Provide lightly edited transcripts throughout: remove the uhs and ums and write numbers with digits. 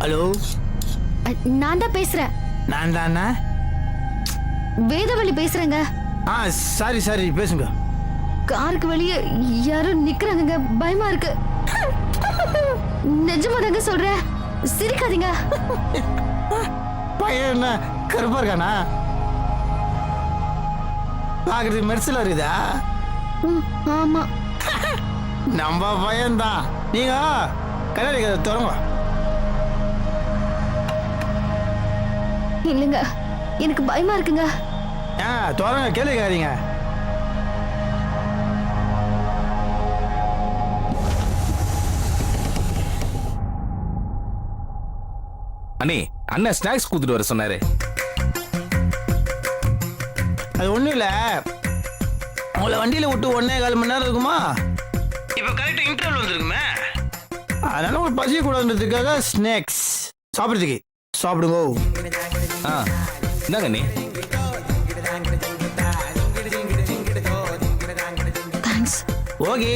Hello, நான் தான் பேசுறேன். நான் தானே? வேதவழி பேசுறேங்க. சாரி பேசுங்க. காருக்கு வெளியே யாரும் நிக்கிறாங்க, பயமா இருக்கு. நிஜமா தாங்க சொல்றேன், சிரிக்காதீங்க. பையன் என்ன கருப்பா இருக்கானா? பாக்குறதுக்கு மெர்சலா இருக்குதா? ஆமா, நம்ம பையன்தான். நீங்க கல்யாணி கதை தொடங்க. இல்லைங்க, எனக்கு பயமா இருக்குங்க. தொடங்க, கேளுக்காதீங்க. அண்ணே, அண்ணன் ஸ்நாக்ஸ் கொடுத்துட்டு வர சொன்னாரு. அது ஒண்ணும் இல்ல, உங்களை வண்டியில விட்டு 1.25 மணி நேரம் இருக்குமா? இப்ப கரெக்டா இன்டர்வல் வந்துருக்குமே, அதனால உங்களுக்கு பசிய கூடாதுன்றதுக்காக ஸ்நாக்ஸ் சாப்பிடுறதுக்கு சாப்பிடுங்க. என்னங்க அண்ணே? தேங்க்ஸ். ஓகே.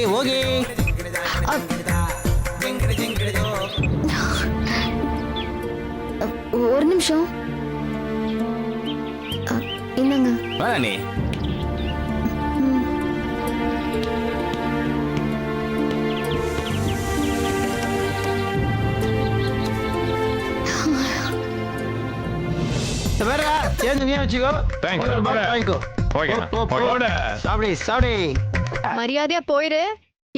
ஒரு நிமிஷம். என்னங்க? அண்ணே, வேற சேர்ந்து நீ வச்சுக்கோ. வாங்கிக்கோ. சாப்பிடு. மரியாதையா போயிரு,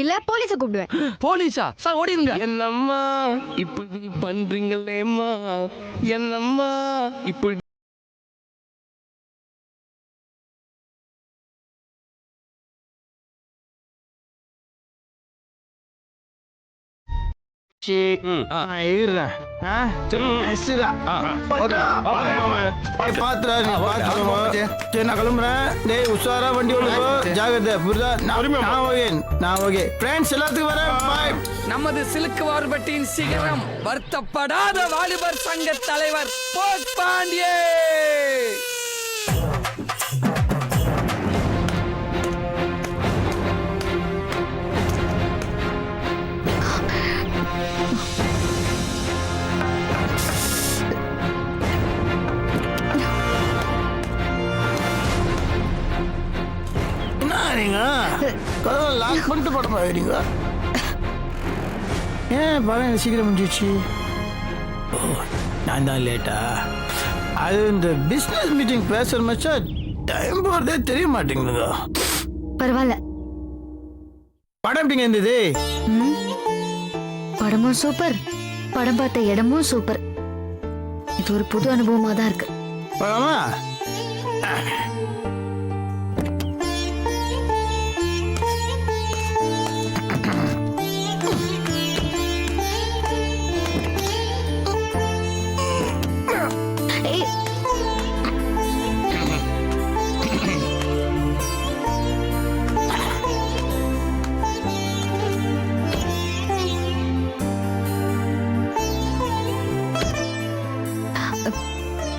இல்ல போலீஸ கூப்பிடுவேன். போலீஸா? சார் ஓடிடுங்க. என்னம்மா இப்படி பண்றீங்களேம்மா, என்னம்மா இப்படி. உஷாரா வண்டி ஜாகிரதை. எல்லாத்துக்கும் வரேன். நமது சிலுக்கு வார்பட்டியின் சிகரம் வருத்தப்படாத வாலிபர் சங்க தலைவர் போஸ் பாண்டியே. லாக் பண்ணிட்டு படம் பார்க்குறீங்க? ஏன் படம் சீக்கிரம் முடிஞ்சிச்சு? நான் தான் லேட்டா? அது இந்த பிஸ்னஸ் மீட்டிங் பேசுற மச்சா டைம் போறதே தெரிய மாட்டேங்குதுங்க. பரவாயில்ல. படம் எப்படிங்க இருந்தது? படமும் சூப்பர், படம் பார்த்த இடமும் சூப்பர். இது ஒரு புது அனுபவமா தான் இருக்கு. படமா?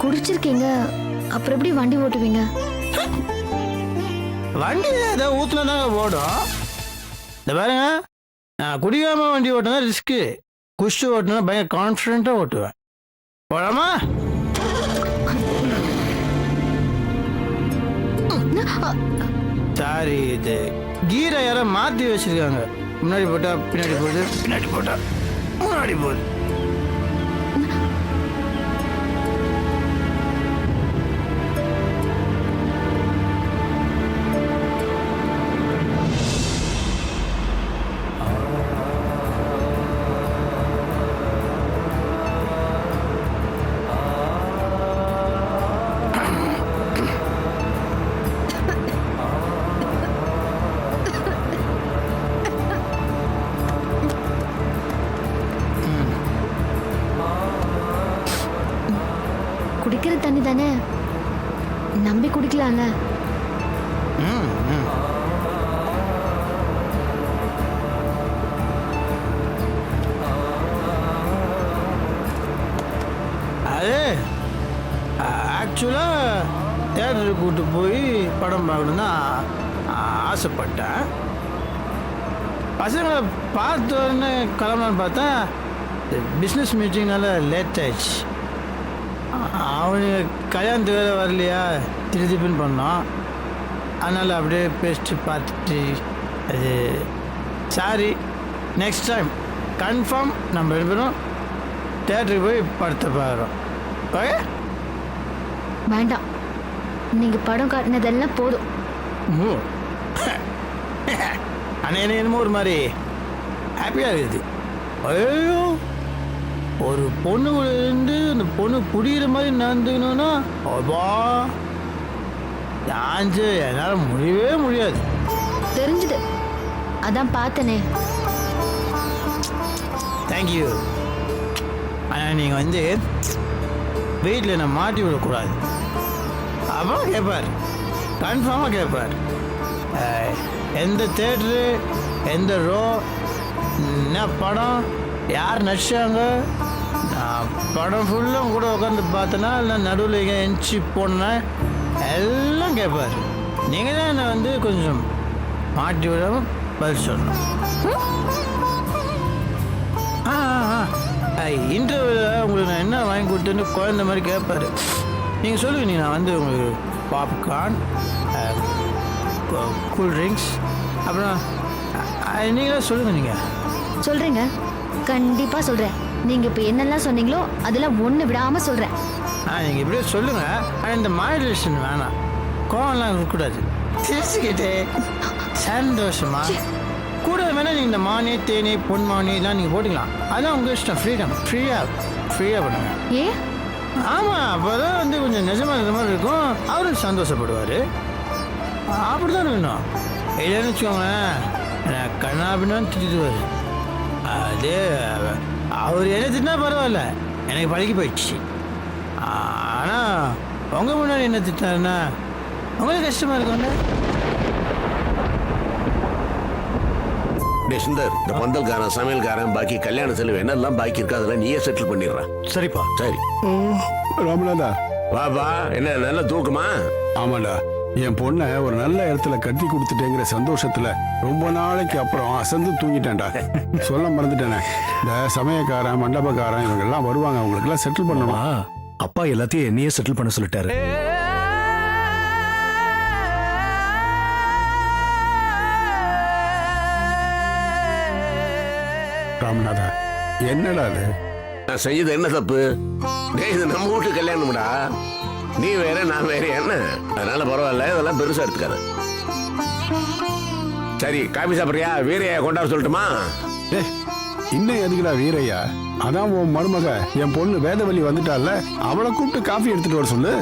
குடிச்சிருக்கீங்க, அப்புறம் எப்படி வண்டி ஓட்டுவீங்க? வண்டி ஏதோ ஊத்துனா ஓடும். இந்த பாருங்க, நான் குடிக்காம வண்டி ஓட்டினா ரிஸ்க்கு, குஷ்டு ஓட்டினா பயங்கர கான்ஃபிடென்ட்டா ஓட்டுவேன். போலாமா? சாரி, இது கீரை யாரோ மாத்தி வச்சிருக்காங்க. முன்னாடி போட்டா பின்னாடி போகுது, பின்னாடி போட்டா முன்னாடி போகுது. குடிக்கிற தண்ணி தானே, நம்பி குடிக்கலாம்ல. அது ஆக்சுவலா தேட்டருக்கு கூட்டு போய் படம் பார்க்கணும்னு ஆசைப்பட்டேன். பசங்களை பார்த்து உடனே கிளம்பலான்னு பார்த்தா பிஸ்னஸ் மீட்டிங்னால லேட் ஆயிடுச்சு. அவனுக்கு கல்யாணத்து வேலை வரலையா, திருப்பின்னு பண்ணோம். அதனால் அப்படியே பேசிட்டு பார்த்துட்டு அது சாரி, நெக்ஸ்ட் டைம் கன்ஃபார்ம் நம்ம 2 பேரும் தேட்டருக்கு போய் படத்தை பார்க்குறோம். ஓகே? வேண்டாம், நீங்க படம் காட்டினதெல்லாம் போதும். ஆனால் எனக்கு என்னமோ ஒரு மாதிரி ஹாப்பியாக இருக்குது. ஐயோ, ஒரு பொண்ணுலேருந்து அந்த பொண்ணு புரியுற மாதிரி நடந்துக்கணும்னா அப்பா சான்ஸு என்னால் முடியவே முடியாது. தெரிஞ்சுது, அதான் பார்த்தனே. தேங்க்யூ. ஆனால் நீங்கள் வந்து வீட்டில் என்னை மாட்டி விடக்கூடாது. அப்புறம் கேட்பார், கன்ஃபார்மாக கேட்பார், எந்த தேட்ரு, எந்த ரோ, என்ன படம், யார் நடிச்சாங்க. நான் படம் ஃபுல்லும் கூட உட்காந்து பார்த்தேன்னா இல்லை நடுவில் எங்கே எஞ்சி போனேன் எல்லாம் கேட்பார். நீங்கள் தான் என்னை வந்து கொஞ்சம் மாட்டி விடாமல் பதில் சொல்லணும். இன்டர்வியூவில் உங்களுக்கு நான் என்ன வாங்கி கொடுத்தேன்னு குழந்த மாதிரி கேட்பாரு. நீங்கள் சொல்லுங்க, நான் வந்து உங்களுக்கு பாப்கார்ன், கூல் ட்ரிங்க்ஸ், அப்புறம் நீங்களே சொல்லுங்கள். நீங்கள் சொல்றீங்க, கண்டிப்பா சொல்றேன். நீங்க இப்ப என்னெல்லாம் சொன்னீங்களோ அதெல்லாம் ஒண்ணு விடாம சொல்றேன். நீங்கள் இப்படியே சொல்லுங்கள். ஆனால் இந்த மாடுலேஷன் வேணாம், கோவம்லாம் இருக்கக்கூடாது. சிரிச்சுக்கிட்டே சந்தோஷமா கூட வேணா நீங்கள் இந்த மானே, தேனே, பொன்மானே இதெல்லாம் நீங்கள் போட்டுக்கலாம். அதெல்லாம் உங்கள் இஷ்டம், ஃப்ரீடம். ஃப்ரீயாக பண்ணுங்க. ஏ ஆமாம், அப்போ தான் வந்து கொஞ்சம் நிஜமாக இருக்கிற மாதிரி இருக்கும். அவரும் சந்தோஷப்படுவார். அப்படி தான் வேணும். இல்லைன்னு வச்சுக்கோங்களேன், கண்ணா பின்னான்னு திட்டுவார். அது அவர் என்ன திட்டினா பரவாயில்ல, எனக்கு பழகி போயிடுச்சு. ஆனால் உங்கள் முன்னாடி என்ன திட்டாருன்னா உங்களுக்கு கஷ்டமாக இருக்கும்ல. சுந்தர், இந்த பந்தல்காரன், சமையல்காரன், பாக்கி கல்யாண செலவு என்னெல்லாம் பாக்கி இருக்கா அதெல்லாம் நீயே செட்டில் பண்ணிடுறான். சரிப்பா. சரி ராமநாதா, வாப்பா. என்ன நல்ல தூக்கமா? ஆமாடா, என் பொண்ணை ஒரு நல்ல இடத்துல கட்டி கொடுத்துட்டேங்கிற சந்தோஷத்துல ரொம்ப நாளைக்கு அப்புறம் அசந்து தூங்கிட்டேன்டா. சொல்ல மறந்துட்டேனே, இந்த சமயக்காரன், மண்டபக்காரன் இவங்க எல்லாம் வருவாங்க, அவங்களுக்கு எல்லாம் செட்டில் பண்ணணுமா? அப்பா எல்லாத்தையும் என்னையே செட்டில் பண்ண சொல்லிட்டாரு. ராமநாதா, என்னடா அது? நான் செஞ்சது என்ன தப்பு? டேய், இது நம்ம வீட்டு கல்யாணம்டா. நீ வேற நான் வேற என்ன, அதனால பரவாயில்ல, இதெல்லாம் பெருசா எடுத்துக்காத. சரி, காபி சாப்பிட்றியா? வீரையா கொண்டாட சொல்லட்டுமா? இன்னும் எதுக்குடா வீரையா? அதான் உன் மருமக என் பொண்ணு வேதவள்ளி வந்துட்டால, அவளை கூப்பிட்டு காஃபி எடுத்துட்டு வர சொல்லு.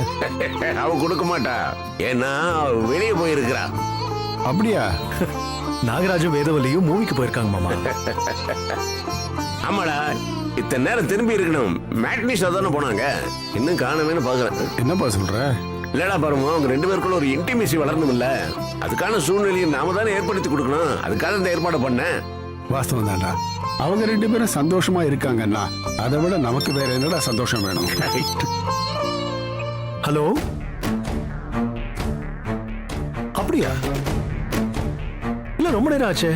அவ கொடுக்க மாட்டா, ஏன்னா அவ வெளியே போயிருக்கிறா. அப்படியா? நாகராஜும் வேதவல்லியும் மூவிக்கு போயிருக்காங்க மாமா. ஆமாடா, இத்தனை நேரம் திரும்பி இருக்கணும். மேட்னி ஷோ தானே போனாங்க, இன்னும் காணவேன்னு பாக்குறேன். என்னப்பா சொல்ற? இல்லடா பாருங்க, அவங்க 2 பேருக்குள்ள ஒரு இன்டிமேசி வளரணும் இல்ல, அதுக்கான சூழ்நிலையை நாம தானே ஏற்படுத்தி கொடுக்கணும். அதுக்காக இந்த ஏற்பாடு பண்ணேன். வாஸ்தவம் தான்டா, அவங்க 2 பேரும் சந்தோஷமா இருக்காங்கன்னா அதை விட நமக்கு வேற என்னடா சந்தோஷம் வேணும்? ஹலோ, அப்படியா? இல்ல, ரொம்ப நேரம் ஆச்சே,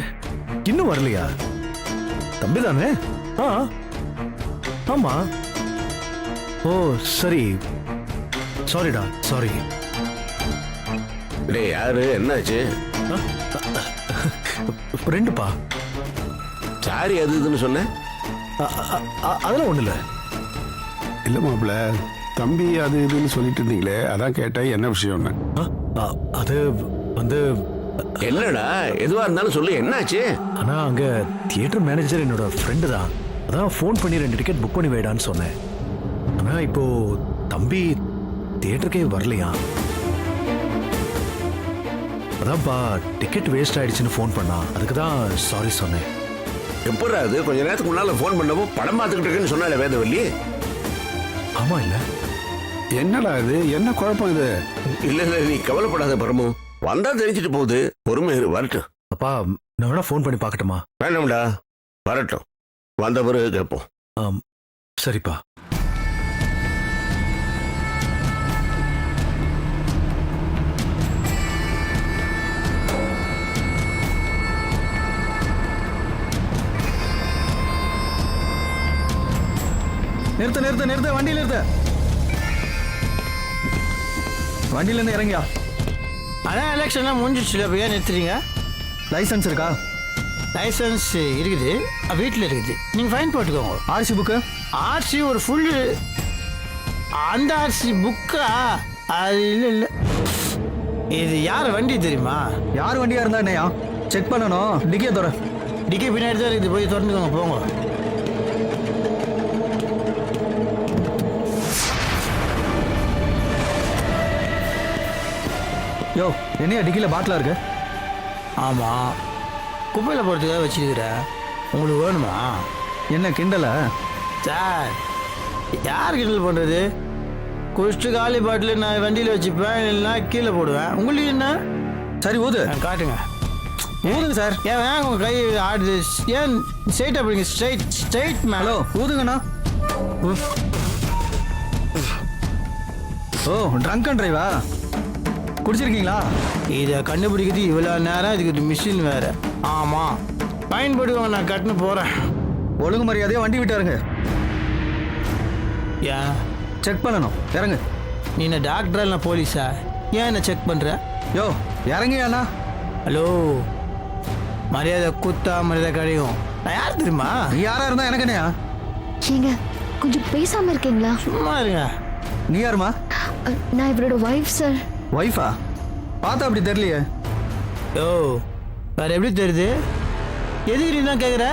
இன்னும் வரலையா? தம்பி தானே? ஆமா. ஓ சரி, சாரிடா, சாரி. டேய், யாரு? என்னாச்சு? ரெண்டுப்பா. சாரி, அது இதுன்னு சொன்னேன். அதெல்லாம் ஒண்ணு இல்ல. இல்ல மாப்பிள்ள, தம்பி அது இதுன்னு சொல்லிட்டு இருந்தீங்களே, அதான் கேட்டேன் என்ன விஷயம்னு. அது வந்து என்னடா, எதுவா இருந்தாலும் சொல்லு, என்னாச்சு? ஆனா அங்க தியேட்டர் மேனேஜர் என்னோட ஃப்ரெண்டு தான். அதான் ஃபோன் பண்ணி 2 டிக்கெட் புக் பண்ணி வைடான்னு சொன்னேன். ஆனா இப்போ தம்பி தியேட்டருக்கே வரலையா? அதான்ப்பா, டிக்கெட் வேஸ்ட் ஆயிடுச்சுன்னு ஃபோன் பண்ணா, அதுக்கு தான் சாரி சொன்னேன். எப்படா அது? கொஞ்ச நேரத்துக்கு முன்னால ஃபோன் பண்ணப்போ படம் பார்த்துக்கிட்டு இருக்கேன்னு சொன்னால வேதவல்லி. ஆமா இல்ல? என்னடா இது, என்ன குழப்பம் இது? இல்ல, நீ கவலைப்படாத பரமு, வந்தா தெரிஞ்சிட்டு போகுது. பொறுமை இரு, வரட்டும். அப்பா, நான் வேணா ஃபோன் பண்ணி பார்க்கட்டுமா? வேண்டாம்டா, வரட்டும், வந்த பிறகு கேட்போம். சரிப்பா. நிறுத்து நிறுத்து நிறுத்து வண்டியில் நிறுத்து. வண்டியிலேருந்து இறங்கியா. அதான் எலெக்ஷன்லாம் முடிஞ்சிச்சுல, இப்போ ஏன் நிறுத்துறீங்க? லைசன்ஸ் இருக்கா? லைசன்ஸ் இருக்குது, வீட்டில் இருக்குது. நீங்கள் ஃபைன் போட்டுக்கோங்க. RC book? ஆர்சி ஒரு ஃபுல், அந்த ஆர்சி புக்கா? அது இல்லை. இது யார் வண்டி தெரியுமா? யார் வண்டியாக இருந்தா என்னையா? செக் பண்ணணும். டிக்கியை தர. டிக்கி பின்னாடி தான் இருக்குது, போய் திறந்துக்கோங்க, போங்க. யோ, என்னையா டிக்கியில் பாட்டிலாக இருக்கு? ஆமாம், குப்பையில் போகிறதுக்காக வச்சுருக்கிறேன். உங்களுக்கு வேணுமா? என்ன கிண்டல? சார், யார் கிண்டல் பண்ணுறது? குடிச்சிட்டு காலி பாட்டில் நான் வண்டியில் வச்சுப்பேன், இல்லைன்னா கீழே போடுவேன். உங்களுக்கு என்ன? சரி ஊது. காட்டுங்க. ஊதுங்க சார். ஏன் வேங்க உங்கள் கை ஆடுது? ஏன் ஸ்ட்ரைட்டாக போடுங்க. ஸ்ட்ரைட் ஹலோ, ஊதுங்கண்ணா. ஓ, ட்ரங்க் அண்ட் டிரைவா? குடிச்சிருக்கீங்களா? இதை கண்டுபிடிக்கிறது இவ்வளோ நேரம், இதுக்கு மிஷின் வேறு. ஆமாம், ஃபைன் போட்டுக்கோங்க, நான் கட்டுன்னு போகிறேன். ஒழுங்கு மரியாதையாக வண்டி விட்டாருங்க. ஏன் செக் பண்ணணும். இறங்கு. நீ என்ன டாக்டரா இல்லை போலீஸா? ஏன் என்ன செக் பண்ணுற? யோ, இறங்கியாண்ணா. ஹலோ, மரியாதை குத்தா மரியாதை கிடைக்கும். நான் யார் தெரியுமா? நீ யாரா இருந்தா எனக்கு என்னையா? ஏங்க கொஞ்சம் பேசாம இருக்கீங்களா? சும்மா இருங்க. நீ யாருமா? நான் இவரோட ஒய்ஃப் சார். ஒய்ஃபா? பார்த்தா அப்படி தெரியலையே. யோ, வேற எப்படி தெரியுது? எதுக்கு நீ தான் கேட்குற?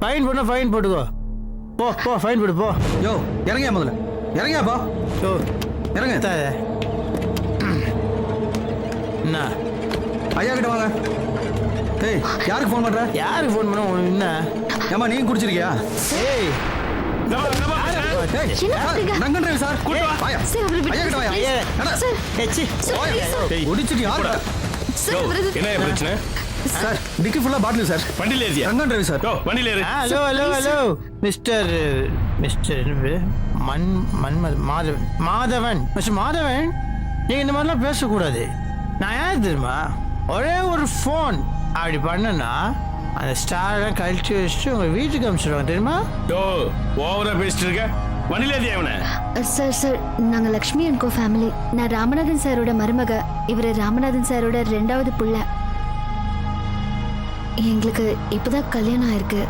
ஃபைன் போட்டா ஃபைன் போட்டுக்கோ. போ ஃபைன் போட்டு போ. யோ, இறங்கியா முதல்ல. இறங்கியாப்பா. யோ இறங்க. என்ன ஐயா கிட்ட வாங்க. ஏய், யாருக்கு ஃபோன் பண்ற? யாருக்கு ஃபோன் பண்ண உனக்கு என்ன? ஏமா நீங்க குடிச்சிருக்கியா? ஏய், நங்கன் டிரைவர் சார். வாயா. சார், அவரை விட்டு ஐயா கிட்ட வாயா. ஐயா. அட, சார், ஏச்சி. Sir, please, sir. குடிச்சிட்டியா? சார், அவரை- என்ன பிரச்சனை? சார், டிக்கி ஃபுல்லா பாட்டில் சார். வண்டியில ஏறியா? நங்கன் டிரைவர் சார். வண்டியில ஏறு. Hello mister Madhavan. Mister Madhavan, நீங்கள் இந்த மாதிரிலாம் பேசக்கூடாது. நான் யார் தெரியுமா? ஒரே ஒரு ஃபோன் அப்படி பண்ணனா அந்த ஸ்டாரெல்லாம் கழிச்சு வச்சுட்டு உங்கள் வீட்டுக்கு அனுப்பிச்சிடுவாங்க தெரியுமா? ஓவரா பேசிட்டு இருக்க. வண்டியில ஏறியா இவனை? சார், நாங்க லக்ஷ்மி அண்ட் கோ ஃபேமிலி. நான் ராமநாதன் சாரோட மருமக. இவரு ராமநாதன் சாரோட 2வது புள்ள. எங்களுக்கு இப்பதான் கல்யாணம் ஆயிருக்கு.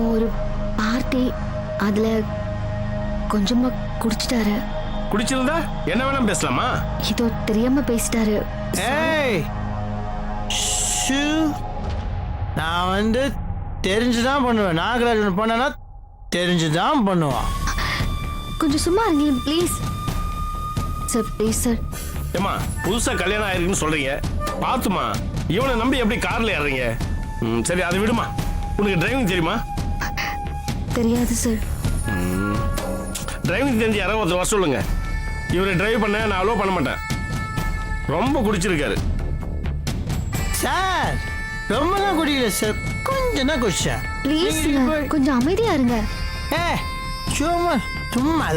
ஒரு பார்ட்டி, அதுல கொஞ்சமா குடிச்சிட்டாரு. குடிச்சிருந்தா என்ன வேணாம் பேசலாமா? இதோ தெரியாம பேசிட்டாரு. ஏய், ஷூ, நான் தெரிஞ்சுதான் பண்ணுவேன். நாகராஜ் ஒன்று பண்ணனா தெரிஞ்சுதான் பண்ணுவான். கொஞ்சம் சும்மா இருங்களேன் ப்ளீஸ் சார். Please sir. ஏமா, புதுசா கல்யாணம் ஆயிருக்குன்னு சொல்றீங்க, பாத்துமா இவனை நம்பி எப்படி கார்ல ஏறீங்க? சரி, அதை விடுமா. உனக்கு டிரைவிங் தெரியுமா? தெரியாது சார். டிரைவிங் தெரிஞ்சு யாராவது ஒருத்தர் வர சொல்லுங்க. இவரை டிரைவ் பண்ண நான் அலோவ் பண்ண மாட்டேன். ரொம்ப குடிச்சிருக்காரு சார். ரொம்பலாம் குடிக்கல சார், கொஞ்சம் தான் குடிச்சேன். ப்ளீஸ் கொஞ்சம் அமைதியா இருங்க. சும்மா சும்மா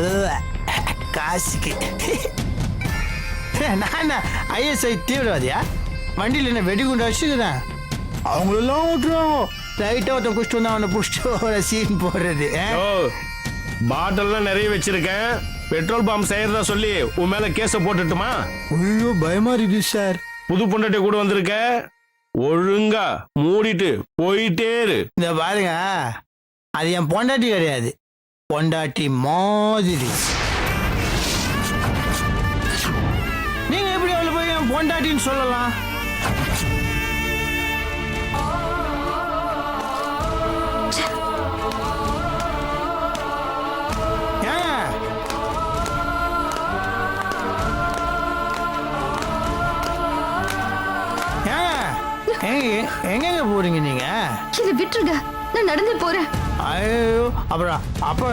காசுக்கு நான் ஐஎஸ்ஐ தீவிரவாதியா? வண்டியில் என்ன வெடிகுண்டா வச்சுக்கிறேன்? அவங்களெல்லாம் விட்டுருவாங்க. லைட்டாக ஒருத்தன் குடிச்சிட்டு வந்தா அவனை பிடிச்சிட்டு ஒரு சீன் போடுறது. பாட்டில்லாம் நிறைய வச்சிருக்கேன். பெட்ரோல் பம்ப் செய்யறதா சொல்லி உன் மேல கேஸ போட்டுட்டுமா? ஐயோ, பயமா இருக்கு சார். புது பொண்டாட்டி கூட வந்திருக்க, ஒழுங்கா மூடிட்டு போயிட்டே இரு. இந்த பாருங்க, அது என் பொண்டாட்டி கிடையாது, பொண்டாட்டி மாதிரி. நீங்க எப்படி அவளை போய் என் பொண்டாட்டின்னு சொல்லலாம்? எங்க போறீங்க நீங்க? சரி விட்டுருங்க, நான் நடந்து போறேன். ஐயோ, அப்புறம் அப்பா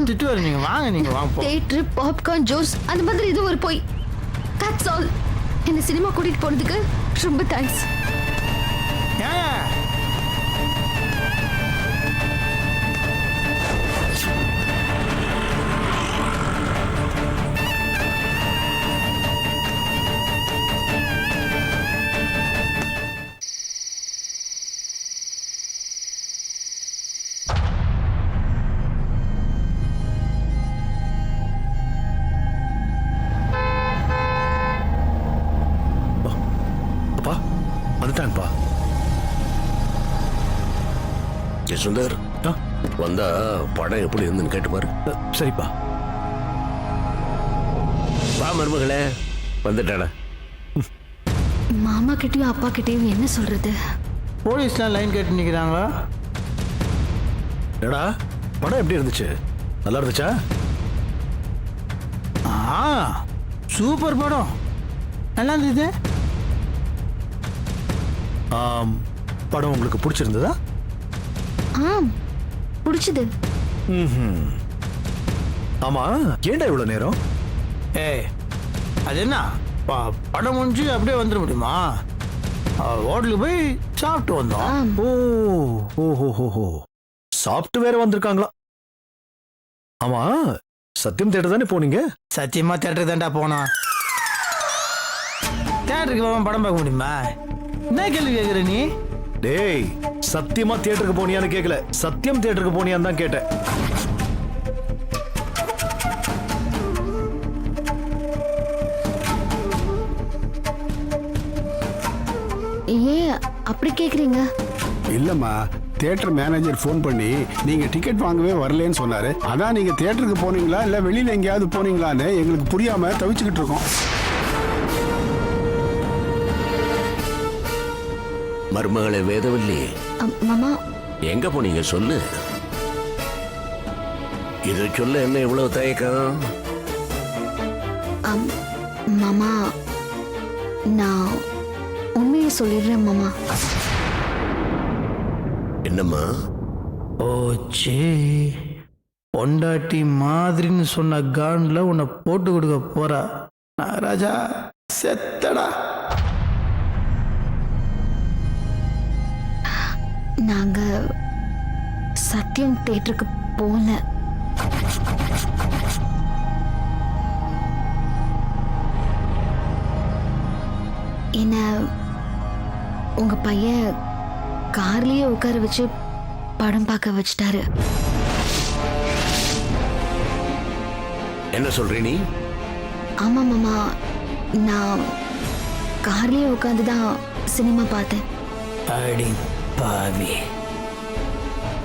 திட்டுவாரு. நீங்க வாங்க, நீங்க வாங்க. தியேட்டர், பாப்கார்ன், ஜூஸ் அந்த மாதிரி இது ஒரு போய். That's all. என்ன சினிமா கூட்டிட்டு போனதுக்கு ரொம்ப தேங்க்ஸ். வந்துட்டாங்கப்பா. சுந்தர் ஆ, வந்தா படம் எப்படி இருந்துன்னு கேட்டு பாரு. சரிப்பா. வா மருமகளே, வந்துட்டாடா. மாமா கிட்டயும் அப்பா கிட்டயும் என்ன சொல்றது? போலீஸ்லாம் லைன் கட்டி நிற்கிறாங்களா? என்னடா படம் எப்படி இருந்துச்சு? நல்லா இருந்துச்சா? சூப்பர் படம், நல்லா இருந்தது. படம் உங்களுக்கு பிடிச்சிருந்ததா? ஆம், பிடிச்சது. ஆமா, ஏன்டா இவ்வளவு நேரம்? ஏய், அது என்ன படம் முடிஞ்சு அப்படியே வந்துட முடியுமா? ஹோட்டலுக்கு போய் சாப்பிட்டு வந்தோம். ஆம். ஓ, சாப்பிட்டு வேற வந்திருக்காங்களா? ஆமா, சத்தியம் தேட்டர் தானே போனீங்க? சத்தியமா தேட்டருக்கு தான்டா போனோம். தேட்டருக்கு போகாம படம் பார்க்க முடியுமா? என்ன கேள்வி கேட்குற நீ? டேய், சத்தியமா தியேட்டருக்கு போனியான்னு கேட்கல, சத்தியம் தியேட்டருக்கு போனியான்னு தான் கேட்டேன். ஏன் அப்படி கேக்குறீங்க? இல்லம்மா, தியேட்டர் மேனேஜர் ஃபோன் பண்ணி நீங்க டிக்கெட் வாங்கவே வரலன்னு சொன்னாரு. அதான் நீங்க தியேட்டருக்கு போனீங்களா இல்ல வெளியில எங்கேயாவது போனீங்களான்னு எங்களுக்கு புரியாம தவிச்சுக்கிட்டு இருக்கோம். மருமகளே வேதவல்லி, மாமா, எங்க போனீங்க சொல்லு. இது சொல்ல என்ன இவ்வளவு தயக்கம்? மாமா, நான் உண்மையை சொல்லிடுறேன் மாமா. என்னம்மா? ஓச்சே, பொண்டாட்டி மாதிரின்னு சொன்ன கான்ல உன்னை போட்டு கொடுக்க போறா. நாகராஜா செத்தடா. நாங்க சத்தியம் தேட்டருக்கு போல. என்ன உங்க பையன் கார்லயே உட்கார வச்சு படம் பார்க்க வச்சிட்டாரு. என்ன சொல்ற நீ? ஆமா மாமா, நான் கார்லயே உட்காந்துதான் சினிமா பார்த்தேன். அடி பாவி,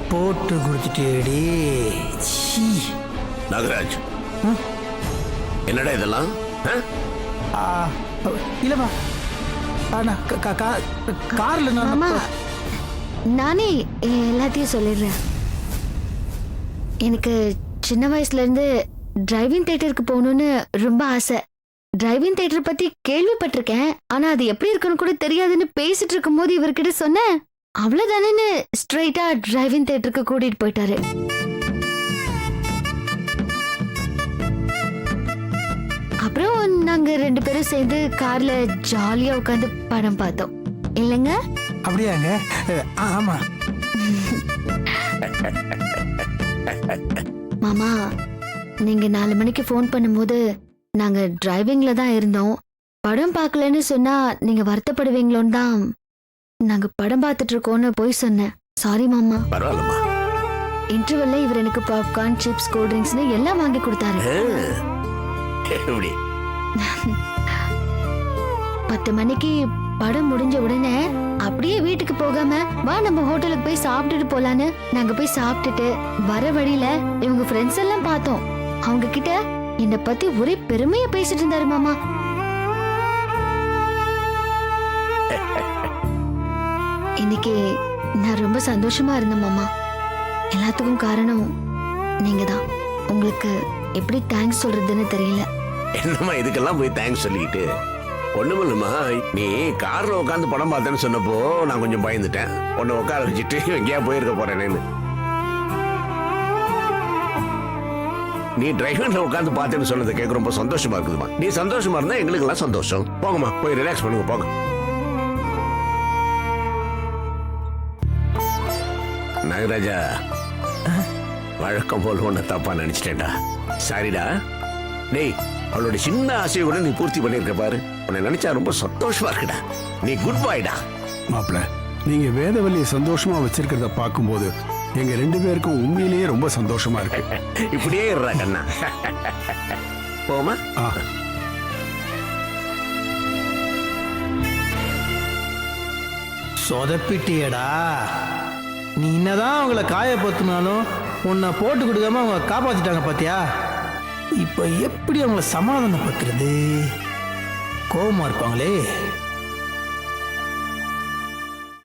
போட்டு கொடுத்துட்டேடி. சீ. நாகராஜ், என்னடா இதெல்லாம்? இல்லப்பா, கார்ல மாமா, நானே எல்லாத்தையும் சொல்லிடுறேன். எனக்கு சின்ன வயசுல இருந்து டிரைவிங் தியேட்டருக்கு போகணும்னு ரொம்ப ஆசை. டிரைவிங் தியேட்டர் பத்தி கேள்விப்பட்டிருக்கேன், ஆனா அது எப்படி இருக்குன்னு கூட தெரியாதுன்னு பேசிட்டு இருக்கும் போது இவர்கிட்ட சொன்னேன். அவ்வளவுதானேன்னு ஸ்ட்ரைட்டா டிரைவிங் தியேட்டருக்கு கூட்டிட்டு போயிட்டாரு. அப்புறம் நாங்க 2 பேரும் சேர்ந்து கார்ல ஜாலியா உட்காந்து படம் பார்த்தோம் இல்லைங்க? அப்படியாங்க? ஆமா. மாமா, நீங்க 4 மணிக்கு ஃபோன் பண்ணும்போது நாங்க டிரைவிங்ல தான் இருந்தோம். படம் பார்க்கலன்னு சொன்னா நீங்க வருத்தப்படுவீங்களோன்னு தான் நாங்க படம் பார்த்துட்டு இருக்கோம்னு போய் சொன்னேன். சாரி மாமா. பரவாயில்லம்மா. இன்டர்வெல்ல இவர் எனக்கு பாப்கார்ன், சிப்ஸ், கூல் ட்ரிங்க்ஸ்னு எல்லாம் வாங்கி கொடுத்தாரு. எப்படி? 10 மணிக்கு படம் முடிஞ்ச உடனே அப்படியே வீட்டுக்கு போகாம வா நம்ம ஹோட்டலுக்கு போய் சாப்பிட்டுட்டு போலான்னு நாங்க போய் சாப்பிட்டுட்டு வர வழியில இவங்க ஃப்ரெண்ட்ஸ் எல்லாம் பார்த்தோம். அவங்க கிட்ட என்னை பத்தி ஒரே பெருமையா பேசிட்டு இருந்தாரு மாமா. இன்னைக்கு நான் ரொம்ப சந்தோஷமா இருந்தேன் மாமா. எல்லாத்துக்கும் காரணம் நீங்க தான். உங்களுக்கு எப்படி தேங்க்ஸ் சொல்றதுன்னு தெரியல. என்னம்மா இதுக்கெல்லாம் போய் தேங்க்ஸ் சொல்லிட்டு? ஒண்ணுமில்லம்மா, நீ கார்ல உட்காந்து படம் பார்த்தேன்னு சொன்னப்போ நான் கொஞ்சம் பயந்துட்டேன். உன்னை உட்கார வச்சுட்டு எங்கேயா போயிருக்க போறேன்னு. நீ டிரைவர்ல உட்காந்து பார்த்தேன்னு சொன்னதை கேட்க ரொம்ப சந்தோஷமா இருக்குதுமா. நீ சந்தோஷமா இருந்தா எங்களுக்கு எல்லாம் சந்தோஷம். போங்கம்மா, போய் ரிலாக்ஸ் பண்ணுங்க, போங்க. நாகராஜா, வழக்கம் போல உன்னை தப்பா நினைச்சிட்டேன்டா. சாரிடா. டேய், அவளோட சின்ன ஆசையை கூட நீ பூர்த்தி பண்ணிருக்க பாரு. உன்னை நினைச்சா ரொம்ப சந்தோஷமா இருக்குடா. நீ குட் பாய்டா. மாப்பிள்ள, நீங்க வேதவல்லியை சந்தோஷமா வச்சிருக்கிறத பார்க்கும்போது எங்க 2 பேருக்கும் உண்மையிலேயே ரொம்ப சந்தோஷமா இருக்கு. இப்படியே இருடா கண்ணா. போமா. சொதப்பிட்டியடா. நீ என்னதான் அவங்கள காயப்படுத்தினாலும் உன்னை போட்டு கொடுக்காம அவங்க காப்பாத்திட்டாங்க பாத்தியா. இப்போ எப்படி அவங்கள சமாதானப்படுத்துறது? கோவமா இருப்பாங்களே.